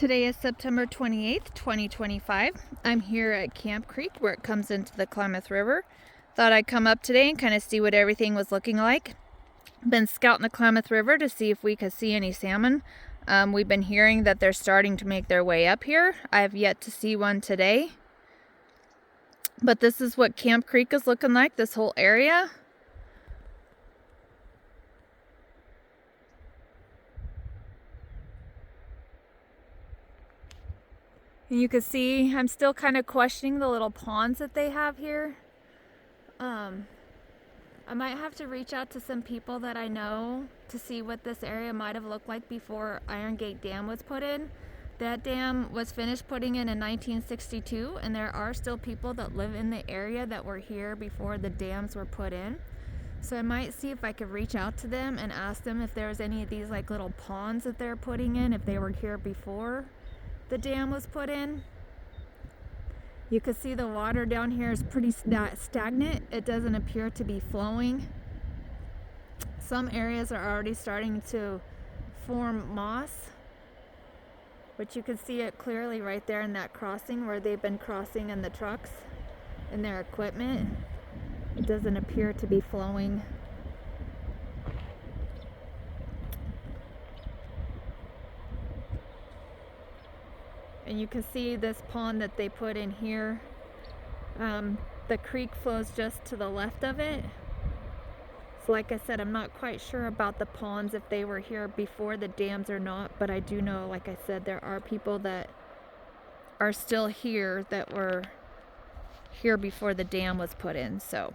Today is September 28th, 2025. I'm here at Camp Creek where it comes into the Klamath River. Thought I'd come up today and kind of see what everything was looking like. Been scouting the Klamath River to see if we could see any salmon. We've been hearing that they're starting to make their way up here. I have yet to see one today. But this is what Camp Creek is looking like, this whole area. And you can see I'm still kind of questioning the little ponds that they have here. I might have to reach out to some people that I know to see what this area might have looked like before Iron Gate Dam was put in. That dam was finished putting in 1962, and there are still people that live in the area that were here before the dams were put in. So I might see if I could reach out to them and ask them if there was any of these like little ponds that they're putting in, if they were here before the dam was put in. You can see the water down here is pretty stagnant. It doesn't appear to be flowing. Some areas are already starting to form moss, but you can see it clearly right there in that crossing where they've been crossing in the trucks and their equipment. It doesn't appear to be flowing. And you can see this pond that they put in here. The creek flows just to the left of it. So like I said, I'm not quite sure about the ponds, if they were here before the dams or not, but I do know, like I said, there are people that are still here that were here before the dam was put in. So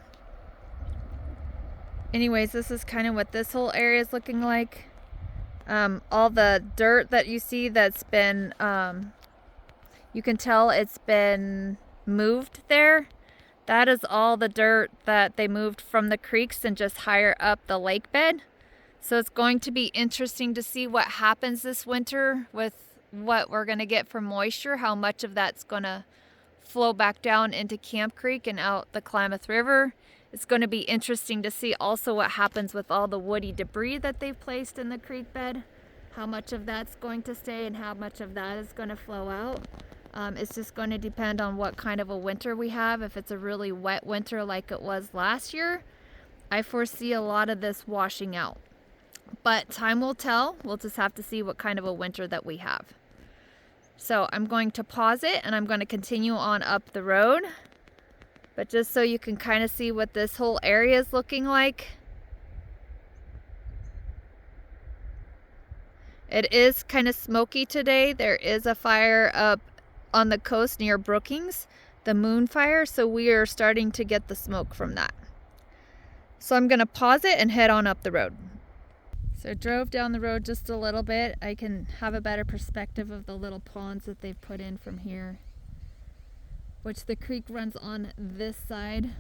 anyways, this is kind of what this whole area is looking like. All the dirt that you see that's been you can tell it's been moved there. That is all the dirt that they moved from the creeks and just higher up the lake bed. So it's going to be interesting to see what happens this winter with what we're going to get for moisture, how much of that's going to flow back down into Camp Creek and out the Klamath River. It's going to be interesting to see also what happens with all the woody debris that they've placed in the creek bed, how much of that's going to stay and how much of that is going to flow out. It's just going to depend on what kind of a winter we have. If it's a really wet winter like it was last year, I foresee a lot of this washing out. But time will tell. We'll just have to see what kind of a winter that we have. So I'm going to pause it and I'm going to continue on up the road. But just so you can kind of see what this whole area is looking like. It is kind of smoky today. There is a fire up on the coast near Brookings, the Moon Fire, so we are starting to get the smoke from that. So I'm going to pause it and head on up the road. So I drove down the road just a little bit. I can have a better perspective of the little ponds that they've put in from here, which the creek runs on this side,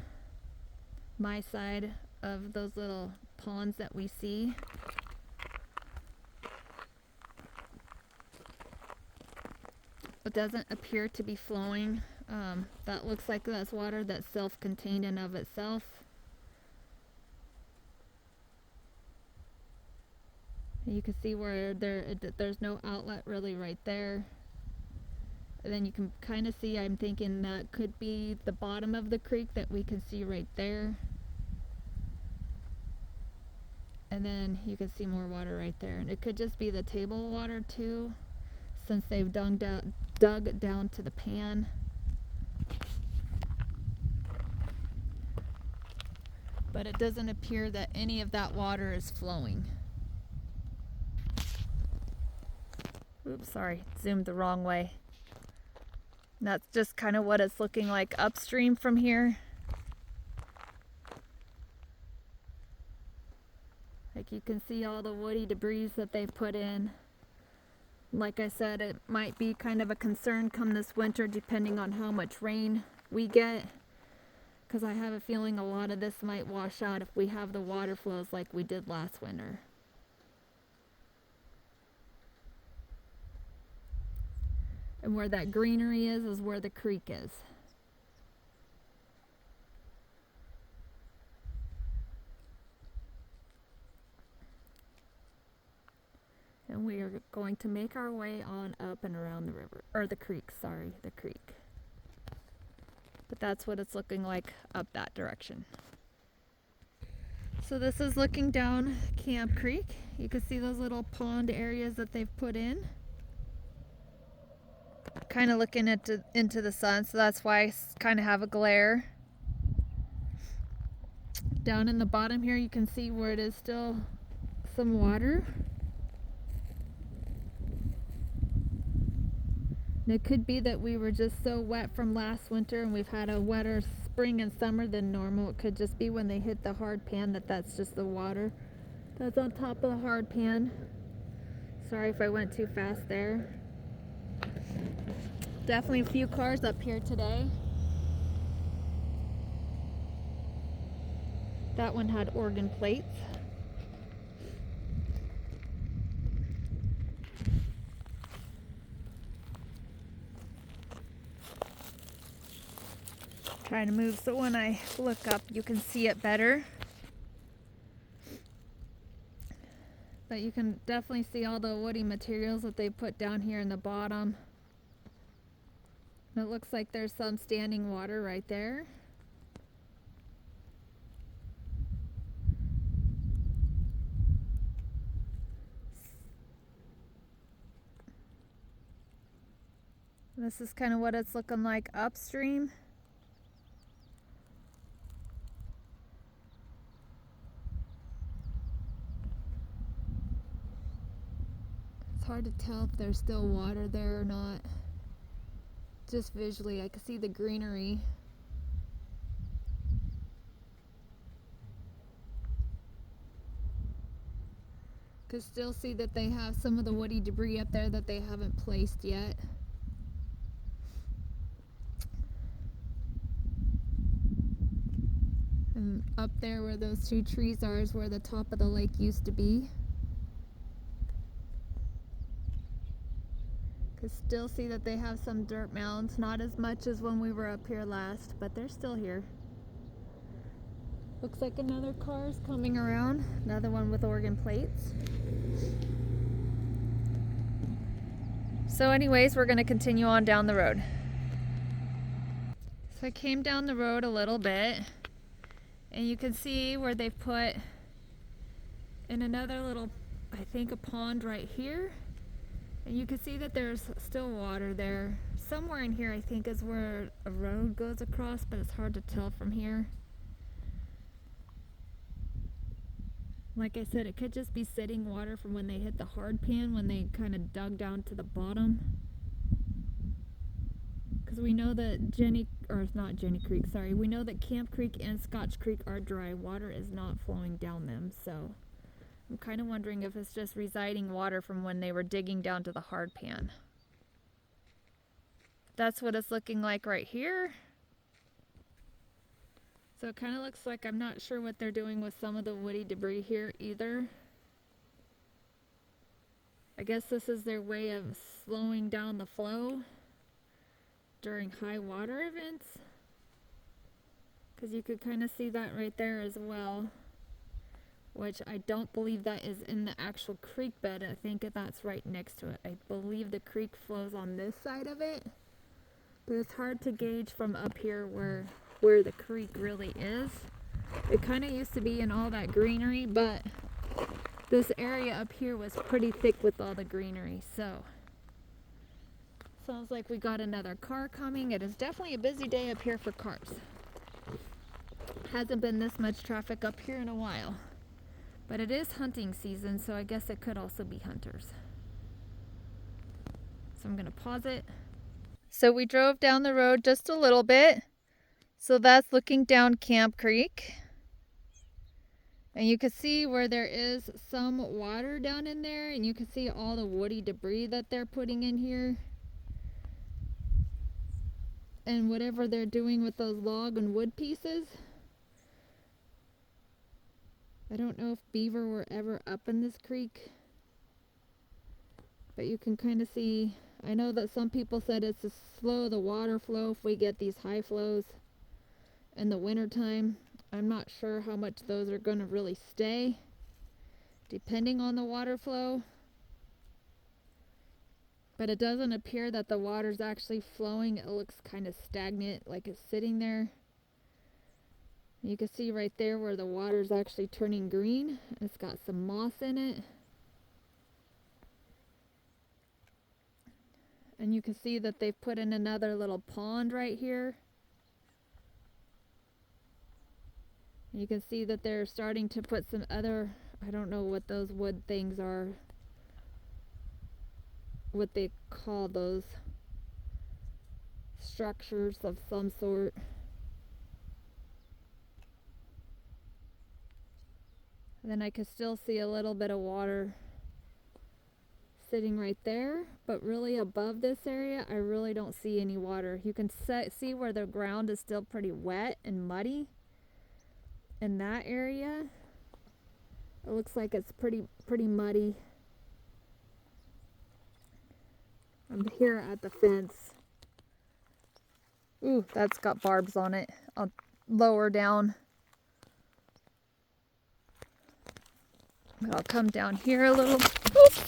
my side of those little ponds that we see. It doesn't appear to be flowing. That looks like that's water that's self-contained in of itself. You can see where there's no outlet really right there. And then you can kind of see, I'm thinking that could be the bottom of the creek that we can see right there. And then you can see more water right there. And it could just be the table water too, since they've dug down to the pan. But it doesn't appear that any of that water is flowing. Oops, sorry, zoomed the wrong way. And that's just kind of what it's looking like upstream from here. Like you can see all the woody debris that they've put in. Like I said, it might be kind of a concern come this winter depending on how much rain we get, because I have a feeling a lot of this might wash out if we have the water flows like we did last winter. And where that greenery is where the creek is. And we are going to make our way on up and around the river, or the creek, sorry, the creek. But that's what it's looking like up that direction. So this is looking down Camp Creek. You can see those little pond areas that they've put in. Kind of looking into the sun, so that's why I kind of have a glare. Down in the bottom here, you can see where it is still some water. And it could be that we were just so wet from last winter and we've had a wetter spring and summer than normal. It could just be when they hit the hard pan that's just the water that's on top of the hard pan. Sorry if I went too fast there. Definitely a few cars up here today. That one had organ plates. Trying to move so when I look up you can see it better. But you can definitely see all the woody materials that they put down here in the bottom. It looks like there's some standing water right there. This is kind of what it's looking like upstream. It's hard to tell if there's still water there or not. Just visually, I can see the greenery. Could still see that they have some of the woody debris up there that they haven't placed yet. And up there where those two trees are is where the top of the lake used to be. Could still see that they have some dirt mounds, not as much as when we were up here last, but they're still here. Looks like another car is coming around, another one with organ plates. So anyways, we're gonna continue on down the road. So I came down the road a little bit, and you can see where they've put in another little, I think, a pond right here. And you can see that there's still water there. Somewhere in here I think is where a road goes across, but it's hard to tell from here. Like I said, it could just be sitting water from when they hit the hard pan, when they kind of dug down to the bottom. Because we know that we know that Camp Creek and Scotch Creek are dry. Water is not flowing down them, so I'm kind of wondering if it's just residing water from when they were digging down to the hard pan. That's what it's looking like right here. So it kind of looks like, I'm not sure what they're doing with some of the woody debris here either. I guess this is their way of slowing down the flow during high water events. Because you could kind of see that right there as well. Which I don't believe that is in the actual creek bed. I think that's right next to it. I believe the creek flows on this side of it. But it's hard to gauge from up here where the creek really is. It kind of used to be in all that greenery, but this area up here was pretty thick with all the greenery. So sounds like we got another car coming. It is definitely a busy day up here for cars. Hasn't been this much traffic up here in a while. But it is hunting season, so I guess it could also be hunters. So I'm gonna pause it. So we drove down the road just a little bit. So that's looking down Camp Creek. And you can see where there is some water down in there, and you can see all the woody debris that they're putting in here. And whatever they're doing with those log and wood pieces. I don't know if beaver were ever up in this creek, but you can kind of see, I know that some people said it's to slow the water flow if we get these high flows in the winter time. I'm not sure how much those are going to really stay, depending on the water flow. But it doesn't appear that the water's actually flowing. It looks kind of stagnant, like it's sitting there. You can see right there where the water's actually turning green. It's got some moss in it. And you can see that they've put in another little pond right here. You can see that they're starting to put some other, I don't know what those wood things are, what they call those, structures of some sort. And then I can still see a little bit of water sitting right there, but really above this area I really don't see any water. You can see where the ground is still pretty wet and muddy. In that area it looks like it's pretty muddy. I'm here at the fence. Ooh, that's got barbs on it. I'll lower down. I'll come down here a little. Oops.